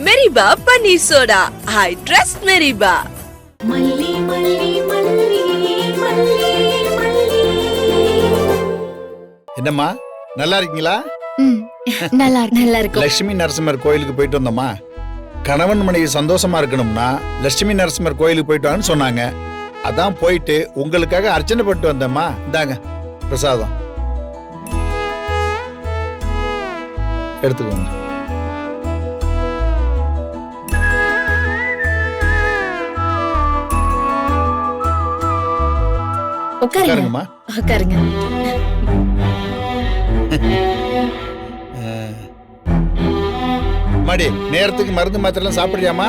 மெரிபா paneer soda. I trust மெரிபா. மல்லி மல்லி மல்லி மல்லி மல்லி. என்னம்மா நல்லா இருக்கீங்களா? நல்லா இருக்கு. லட்சுமி நரசிம்மர் கோயிலுக்கு போயிட்டு வந்தோமா. கணவன் மனைவி சந்தோஷமா இருக்கணும்னா லட்சுமி நரசிம்மர் கோயிலுக்கு போயிட்டு வான்னு சொன்னாங்க. அதான் போயிட்டு உங்களுக்காக அர்ச்சனை பண்ணிட்டு வந்தேம்மா. இந்தாங்க பிரசாதம் எடுத்துக்கோங்க. உட்காருங்கம்மா. உட்காருங்க. மாடி நேரத்துக்கு மருந்து மாத்திரம் சாப்பிடுறியாமா?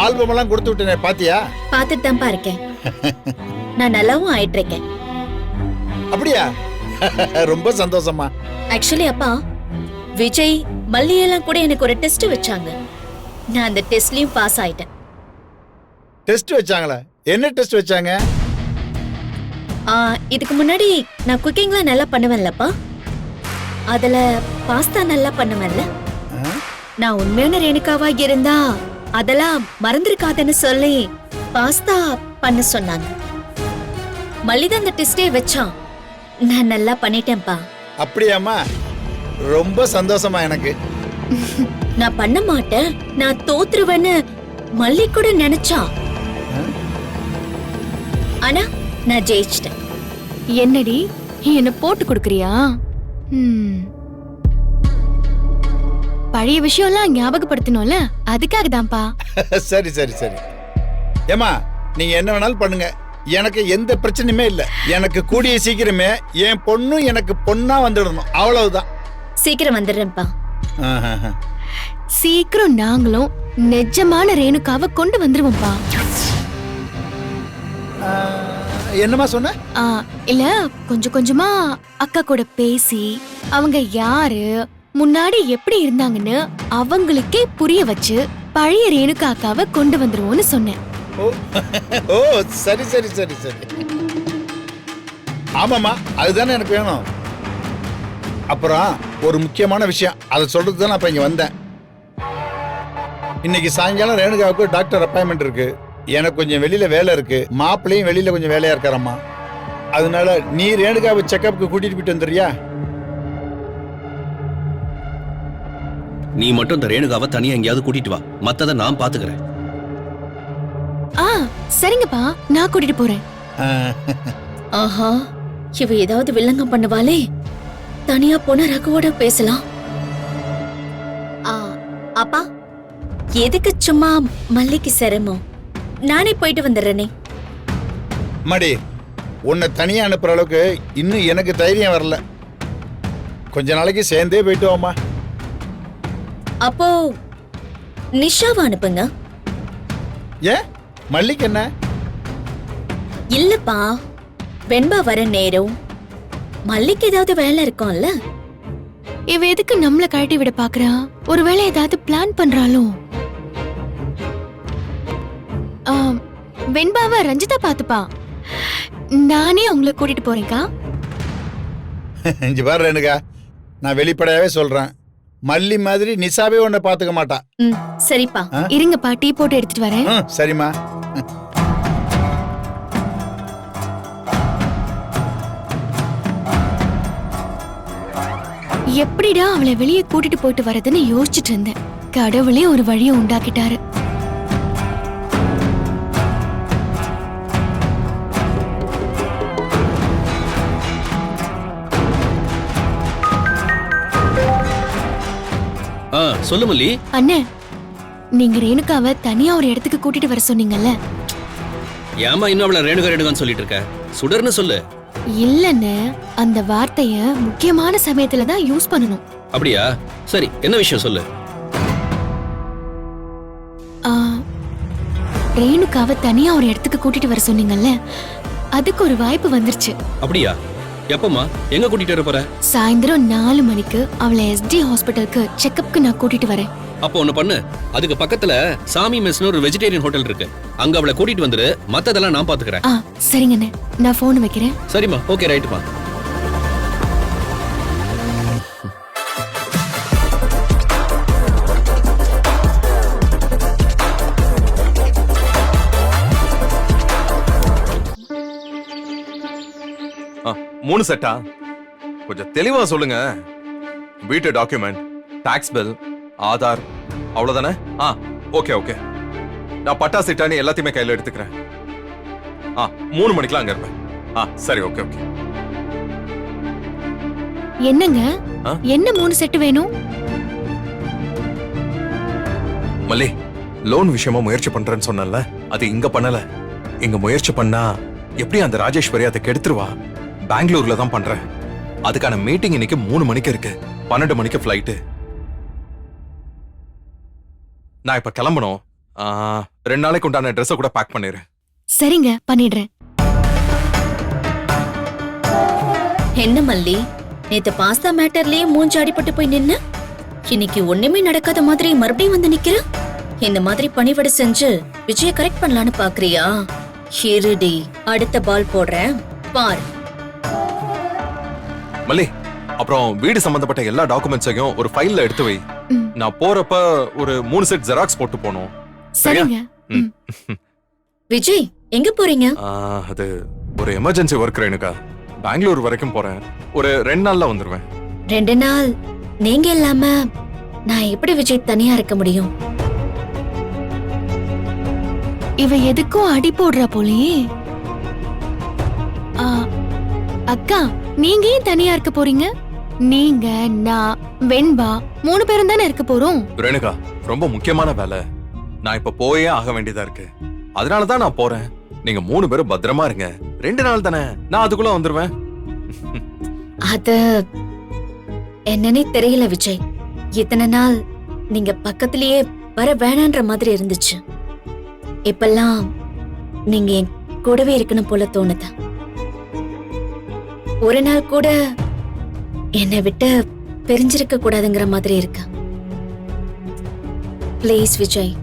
ஆல்பம் எல்லாம் கொடுத்து விட்டேனே பாத்தியா? பாத்துட்டு தான் இருக்கேன். நான் நல்லாவும் ஆயிட்டு இருக்கேன். அப்படியா? ரொம்ப சந்தோஷமா. ஆக்சுவலி அப்பா, விஜய் மல்லியெல்லாம் கூட எனக்கு ஒரு டெஸ்ட் வச்சாங்க. நான் அந்த டெஸ்ட்லயும் பாஸ் ஆயிட்டேன். டெஸ்ட் வச்சாங்களா? என்ன டெஸ்ட் வச்சாங்க? இதுக்கு முன்னாடி நான் குக்கிங்லாம் நல்லா பண்ணுவேன்லப்பா. அதுல பாஸ்தா நல்லா பண்ணுவேன்ல. நான் உண்மையான ரேணுகாவா இருந்தா அதெல்லாம் மறந்துருக்காதுன்னு சொல்லி பாஸ்தா பண்ண சொன்னாங்க. மல்லிதான் அந்த டெஸ்டே வச்சான். நான் நல்லா பண்ணிட்டேன்ப்பா. அப்படியாம்மா? ரொம்ப சந்தோஷமா எனக்கு. நான் பண்ண மாட்டேன், நான் தோத்துருவேன்னு மல்லி கூட நினைச்சா. ஆனா நான் ஜெயிச்சிட்டேன். என்னடி என்ன போட்டு கொடுக்கறியா? பழைய விஷயம்லாம் ஞாபகப்படுத்தணும்ல, அதுக்காக தான்ப்பா. சரி சரி சரி. ஏமா நீங்க என்ன வேணாலும் பண்ணுங்க, எனக்கு எந்த பிரச்சனையுமே இல்ல. எனக்கு கூடிய சீக்கிரமே என் பொண்ணு எனக்கு பொண்ணா வந்துடணும், அவ்வளவுதான். சீக்கிரம் வந்துடுறேன்ப்பா. சீக்கிரம் நாங்களும் நிஜமான ரேணுகாவை கொண்டு வந்துருவோம்ப்பா. என்னமா சொன்ன? இல்ல, கொஞ்சம் கொஞ்சமா அக்கா கூட பேசி அவங்க யாரு, முன்னாடி எப்படி இருந்தாங்கன்னு அவங்களுக்கே புரிய வச்சு பழைய ரேணுகா அக்காவை கொண்டு வந்துருவோம்னு சொன்னேன். ஓ சரி சரி சரி சரி. ஆமாமா, அதுதானே எனக்கு வேணும். அப்புறம் ஒரு முக்கியமான விஷயம், அதை சொல்றது தான் அப்ப இங்க வந்தேன். இன்னைக்கு சாயங்காலம் ரேணுகாவுக்கு டாக்டர் அப்பாயின்மெண்ட் இருக்கு. எனக்கு கொஞ்சம் வெளியில வேலை இருக்கு. மாப்பிள்ளையும் வெளியில கொஞ்சம் வேலையா இருக்காரம்மா. அதனால நீ ரேணுகாவை செக்கப்புக்கு கூட்டிட்டு போயிட்டு வந்துறியா? நீ மட்டும் இந்த ரேணுகாவை தனியா எங்கேயாவது கூட்டிட்டு வா, மத்தத நான் பாத்துக்கிறேன். சரிங்கப்பா, நான் கூட்டிட்டு போறேன். ஆஹா, இவ ஏதாவது வில்லங்கம் பண்ணுவாளே. தனியா போன ரகுவோட பேசலாம். அப்பா, எதுக்கு சும்மா மல்லிக்கு சிரமம்? நானே போயிட்டு வந்துடுறேனே. மடி, உன்னை தனியா அனுப்புற அளவுக்கு இன்னும் எனக்கு தைரியம் வரல. கொஞ்ச நாளைக்கு சேர்ந்தே போயிட்டு வாமா. அப்போ நிஷாவை அனுப்புங்க. ஏன் மல்லிக்கு என்ன? இல்லப்பா, வெண்பா வர நேரம் மல்லிக்கு ஏதாவது வேலை இருக்கும்ல. இவ எதுக்கு நம்மள கழட்டி விட பாக்குறா? ஒருவேளை ஏதாவது பிளான் பண்றாளோ? வெண்பாவ ரஞ்சிதா பாத்துப்பா. நானே உங்களை கூட்டிட்டு போறேன்க்கா. இங்க பாரு ரேணுகா, நான் வெளிப்படையாவே சொல்றேன், மல்லி மாதிரி நிஷாவே உன்னை பாத்துக்க மாட்டா. சரிப்பா. இருங்கப்பா, டீ போட்டு எடுத்துட்டு வரேன். சரிம்மா. எப்படிடா அவளை வெளியே கூட்டிட்டு போயிட்டு வரதுன்னு யோசிச்சுட்டு இருந்தேன். கடவுளே ஒரு வழியை உண்டாக்கிட்டாரு. சொல்லு மல்லி. அண்ணே, நீங்க ரேணுகாவை தனியா ஒரு இடத்துக்கு கூட்டிட்டு வர சொன்னீங்கல்ல. ஏமா இன்னும் அவளை ரேணுகா ரேணுகான்னு சொல்லிட்டு இருக்க? சுடர்னு சொல்லு. இல்லன்னு, அந்த வார்த்தைய முக்கியமான சமயத்துல தான் யூஸ் பண்ணணும். அப்படியா? சரி, என்ன விஷயம் சொல்லு. ரேணுகாவை தனியா ஒரு இடத்துக்கு கூட்டிட்டு வர சொன்னீங்கல்ல, அதுக்கு ஒரு வாய்ப்பு வந்துருச்சு. அப்படியா? எப்பமா? எங்க கூட்டிட்டு வர போற? சாயந்தரம் 4 மணிக்கு அவளை SD ஹாஸ்பிட்டலுக்கு செக்கப்க்கு நான் கூட்டிட்டு வரேன். அப்போ ஒண்ணு பண்ணு, அதுக்கு பக்கத்துல சாமி மெஸ்னு ஒரு வெஜிடேரியன் ஹோட்டல் இருக்கு, அங்க அவளை கூட்டிட்டு வந்துரு, மத்ததெல்லாம் நான் பாத்துக்கிறேன். சரிங்கண்ணே, நான் போன் வைக்கிறேன். சரிம்மா, ஓகே, ரைட்டுமா. 3 செட்டா? கொஞ்சம் தெளிவா சொல்லுங்க. வீட்டு டாக்குமெண்ட், டாக்ஸ் பில், ஆதார், அவ்வளவுதானே? Okay okay. நான் பட்டா சிட்டானி எல்லாத்தையுமே கையில எடுத்துக்கிறேன். 3 மணிக்கெல்லாம் அங்க இருப்பேன். சரி, ஓகே ஓகே. என்னங்க ஆ? என்ன 3 செட்டு வேணும்? மல்லி, லோன் விஷயமா முயற்சி பண்றேன்னு சொன்னல, அது இங்க பண்ணல. இங்க முயற்சி பண்ணா எப்படி அந்த ராஜேஸ்வரி அதை கெடுத்துருவா. பெங்களூர்ல தான் பண்றேன். அதுக்கான மீட்டிங் இன்னைக்கு 3 மணிக்கு இருக்கு. 12 மணிக்கு ஃபிளைட்டு. நான் இப்ப கிளம்பணும். 2 நாளைக்கு உண்டான ட்ரெஸ்ஸை கூட பேக் பண்ணிடுறேன். சரிங்க, பண்ணிடுறேன். என்ன மல்லி, நேத்து பாஸ்தா மேட்டர்லயே மூஞ்சி அடிபட்டு போய் நின்னு இன்னைக்கு ஒண்ணுமே நடக்காத மாதிரி மறுபடியும் வந்து நிக்கிற. இந்த மாதிரி பணிவிட செஞ்சு விஜய கரெக்ட் பண்ணலான்னு பாக்குறியா? இருடி, அடுத்த பால் போடுறேன் பார். மல்லி, அப்புறம் வீடு சம்பந்தப்பட்ட எல்லா டாக்குமெண்ட்ஸையும் ஒரு ஃபைல்ல எடுத்து வை. ம். நான் போறப்ப ஒரு 3 செட் ஜெராக்ஸ் போட்டு போகணும். சரிங்க. ம். விஜய், எங்க போறீங்க? அது ஒரு எமர்ஜென்சி ஒர்க் ரேணுகா. பெங்களூர் வரைக்கும் போறேன். ஒரு 2 நாள்ல வந்துருவேன். 2 நாள் நீங்க இல்லாம நான் எப்படி விஜய் தனியா இருக்க முடியும்? இவ எதுக்கும் அடி போடுறா போலயே. அக்கா, நீங்க ஏன் தனியா இருக்க போறீங்க? நீங்க, நான், வெண்பா 3 பேரும் தானே இருக்க போறோம். ரேணுகா, ரொம்ப முக்கியமான வேலை. நான் இப்ப போயே ஆக வேண்டியதா இருக்கு. அதனாலதான் நான் போறேன். நீங்க 3 பேரும் பத்திரமா இருங்க. 2 நாள் தானே, நான் அதுக்குள்ள வந்துருவேன். அது என்னன்னே தெரியல விஜய். இத்தனை நாள் நீங்க பக்கத்திலேயே வர வேணான்ற மாதிரி இருந்துச்சு. இப்பெல்லாம் நீங்க என் கூடவே இருக்கணும் போல தோணுது. ஒரு நாள் கூட என்னை விட்டு பிரிஞ்சிருக்க கூடாதுங்கிற மாதிரி இருக்கு. ப்ளீஸ் விஜய்,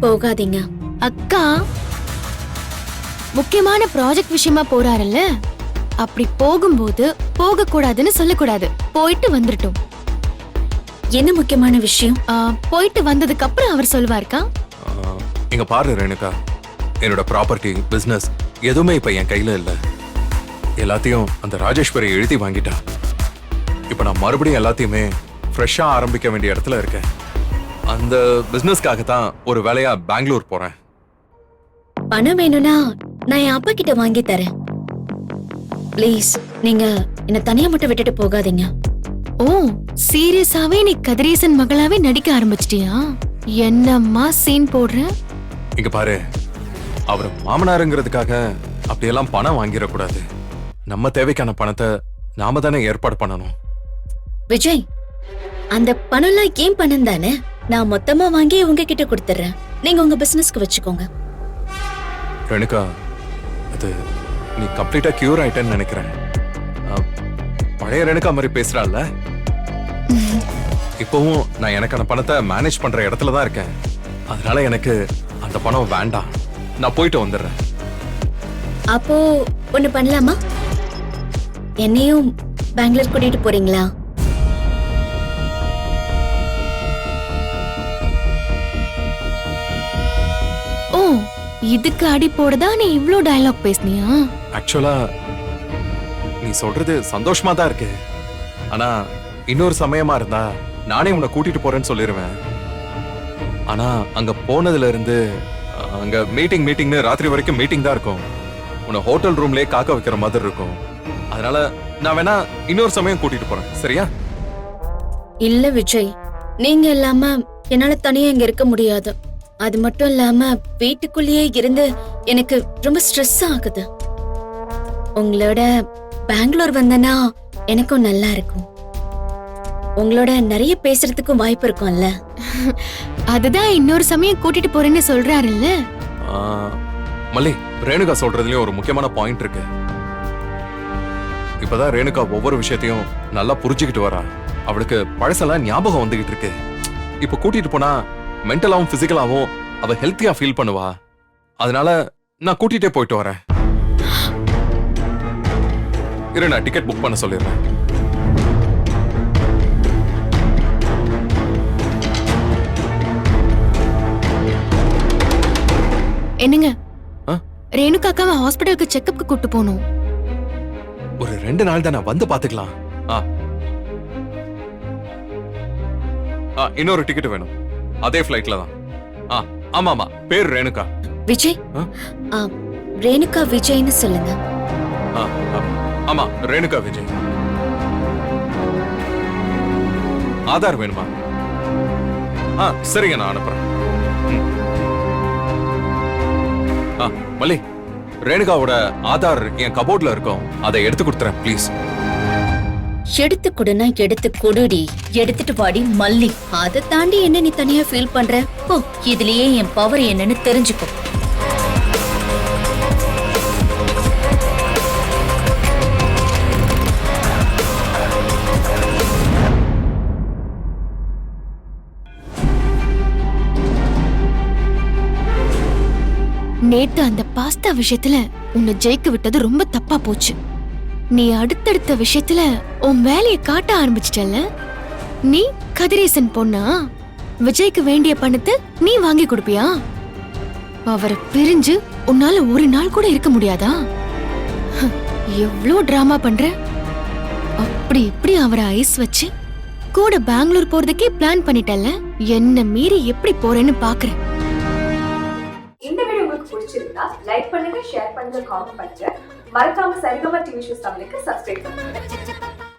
போகாதீங்க. அக்கா, முக்கியமான ப்ராஜெக்ட் விஷயமா போறாருல்ல, அப்படி போகும்போது போக கூடாதுன்னு சொல்லக்கூடாது. போயிட்டு வந்துட்டோம். என்ன முக்கியமான விஷயம்? போயிட்டு வந்ததுக்கு அப்புறம் அவர் சொல்வாருக்கா. இங்க பாரு ரேணுகா, என்னோட ப்ராப்பர்ட்டி, பிசினஸ் எதுவுமே இப்ப என் கையில இல்ல. எல்லாத்தையும் அந்த ராஜேஸ்வரி எழுதி வாங்கிட்டா. இப்ப நான் மறுபடியும் எல்லாத்தையுமே ஃப்ரெஷ்ஷா ஆரம்பிக்க வேண்டிய இடத்துல இருக்கேன். அந்த பிசினஸ்க்காக தான் ஒரு வேலையா பெங்களூர் போறேன். பணம் வேணும்னா நான் என் அப்பா கிட்ட வாங்கி தரேன். ப்ளீஸ், நீங்க என்ன தனியா மட்டும் விட்டுட்டு போகாதீங்க. ஓ, சீரியஸாவே நீ கதிரேசன் மகளாவே நடிக்க ஆரம்பிச்சிட்டியா? என்னம்மா சீன் போடுற? இங்க பாரு, அவர் மாமனாருங்கிறதுக்காக அப்படியெல்லாம் பணம் வாங்கிடக்கூடாது. நம்ம தேவைக்கான பணத்தை நாம தானே ஏற்பாடு பண்ணணும். விஜய், அந்த பணம்லாம் ஏன் பணம் தானே, நான் மொத்தமா வாங்கி உங்ககிட்ட கொடுத்துறேன். நீங்க உங்க பிசினஸ்க்கு வச்சுக்கோங்க. ரேணுகா, அது நீ கம்ப்ளீட்டா கியூர் ஆயிட்டேன்னு நினைக்கிறேன். பழைய ரேணுகா மாதிரி பேசுறாள்ல, இப்பவும் நான் எனக்கான பணத்தை மேனேஜ் பண்ற இடத்துல தான் இருக்கேன். அதனால எனக்கு அந்த பணம் வேண்டாம். நான் போயிட்டு வந்துடுறேன். அப்போ ஒண்ணு பண்ணலாமா? என்னையும் பெங்களூர் கூட்டிட்டு போறீங்களா? ஓ, இதுக்கு அடி போடதா நீ இவ்ளோ டயலாக் பேசுனியா? ஆக்சுவலா நீ சொல்றது சந்தோஷமா தான் இருக்கு. ஆனா இன்னொரு சமயமா இருந்தா நானே உன்னை கூட்டிட்டு போறேன்னு சொல்லிருவேன். ஆனா அங்க போனதுல இருந்து அங்க மீட்டிங்னு ராத்திரி வரைக்கும் மீட்டிங் தான் இருக்கும். உன்னை ஹோட்டல் ரூம்லயே காக்க வைக்கிற மாதிரி இருக்கும். அதனால நான் வேணா இன்னொரு சமயம் கூட்டிட்டு போறேன், சரியா? இல்ல விஜய், நீங்க இல்லாம என்னால தனியா இங்க இருக்க முடியாது. அது மட்டும் இல்லாம வீட்டுக்குள்ளேயே இருந்து எனக்கு ரொம்ப ஸ்ட்ரெஸ் ஆகுது. உங்களோட பெங்களூர் வந்தனா எனக்கும் நல்லா இருக்கும். உங்களோட நிறைய பேசுறதுக்கும் வாய்ப்பு இருக்கும்ல. அதுதான் இன்னொரு சமயம் கூட்டிட்டு போறேன்னு சொல்றாருல்ல. மல்லி, ரேணுகா சொல்றதுலயும் ஒரு முக்கியமான பாயிண்ட் இருக்கு. இப்பதான் ரேணுகா ஒவ்வொரு விஷயத்தையும் நல்லா புரிஞ்சுக்கிட்டு வரா. அவளுக்கு பழசெல்லாம் ஞாபகம் வந்துகிட்டு இருக்கு. இப்ப கூட்டிட்டு போனா மென்டலாவும் பிசிக்கலாவும் அவ ஹெல்த்தியா ஃபீல் பண்ணுவா. அதனால நான் கூட்டிட்டே போயிட்டு வரேன். இரு, நான் டிக்கெட் புக் பண்ண சொல்லிடுறேன். என்னங்க, ரேணுகாக்காவை ஹாஸ்பிடலுக்கு செக்கப்க்கு கூட்டு போகணும். ஒரு 2 நாள் தானே வந்து பாத்துக்கலாம். இன்னொரு டிக்கெட் வேணும். அதே ஃபிளைட்ல தான். ஆமா பேர் ரேணுகா. விஜய், ரேணுகா விஜய்னு சொல்லுங்க. ஆமா ரேணுகா விஜய். ஆதார் வேணுமா? சரிங்க, நான் அனுப்புறேன். மல்லி, ரேணுகாவோட ஆதார் என் கபோர்ட்ல இருக்கும், அதை எடுத்து கொடுத்துறேன் ப்ளீஸ். எடுத்து கொடுனா எடுத்து கொடுடி, எடுத்துட்டு வாடி மல்லி. அதை தாண்டி என்ன நீ தனியா ஃபீல் பண்ற? ஓ, இதுலயே என் பவர் என்னன்னு தெரிஞ்சுக்கோ. நேத்து அந்த பாஸ்தா விஷயத்துல உன்னை ஜெயிக்க விட்டது ரொம்ப தப்பா போச்சு. நீ அடுத்தடுத்த விஷயத்துல உன் வேலைய காட்ட ஆரம்பிச்சிட்டல. நீ கதிரேசன் பொண்ணா? விஜய்க்கு வேண்டிய பணத்தை நீ வாங்கி கொடுப்பியா? அவரை பிரிஞ்சு உன்னால ஒரு நாள் கூட இருக்க முடியாதா? எவ்ளோ டிராமா பண்ற. அப்படி இப்படி அவரை ஐஸ் வச்சு கூட பெங்களூர் போறதுக்கே பிளான் பண்ணிட்டல. என்ன மீறி எப்படி போறேன்னு பாக்குறேன். இந்த வீடியோ உங்களுக்கு பிடிச்சிருந்தா லைக் பண்ணுங்க, ஷேர் பண்ணுங்க, காமெண்ட் பண்ணுங்க. மறக்காம சரிகமா டிவி ஷோஸ் தமிழுக்கு சப்ஸ்கிரைப் பண்ணுங்க.